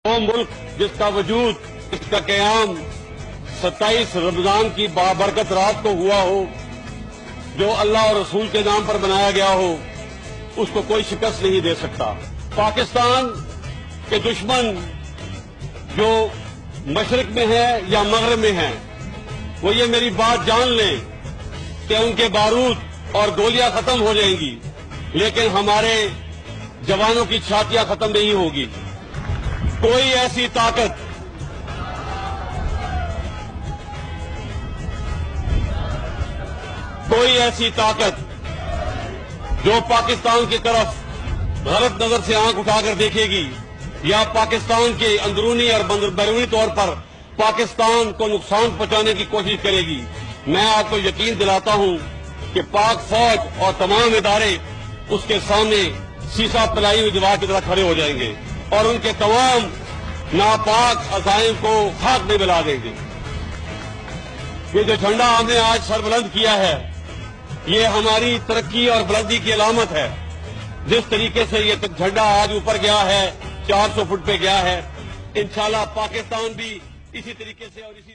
وہ ملک جس کا وجود، اس کا قیام 27 رمضان کی بابرکت رات کو ہوا ہو، جو اللہ اور رسول کے نام پر بنایا گیا ہو، اس کو کوئی شکست نہیں دے سکتا۔ پاکستان کے دشمن جو مشرق میں ہیں یا مغرب میں ہیں، وہ یہ میری بات جان لیں کہ ان کے بارود اور گولیاں ختم ہو جائیں گی، لیکن ہمارے جوانوں کی چھاتیاں ختم نہیں ہوگی۔ کوئی ایسی طاقت جو پاکستان کی طرف غلط نظر سے آنکھ اٹھا کر دیکھے گی یا پاکستان کے اندرونی اور بیرونی طور پر پاکستان کو نقصان پہنچانے کی کوشش کرے گی، میں آپ کو یقین دلاتا ہوں کہ پاک فوج اور تمام ادارے اس کے سامنے سیسا پلائی ہوئی دیوار کی طرح کھڑے ہو جائیں گے اور ان کے تمام ناپاک عزائم کو خاک میں ملا دیں گے۔ یہ جو جھنڈا ہم نے آج سر بلند کیا ہے، یہ ہماری ترقی اور بلندی کی علامت ہے۔ جس طریقے سے یہ جھنڈا آج اوپر گیا ہے، 400 فٹ پہ گیا ہے، انشاءاللہ پاکستان بھی اسی طریقے سے اور اسی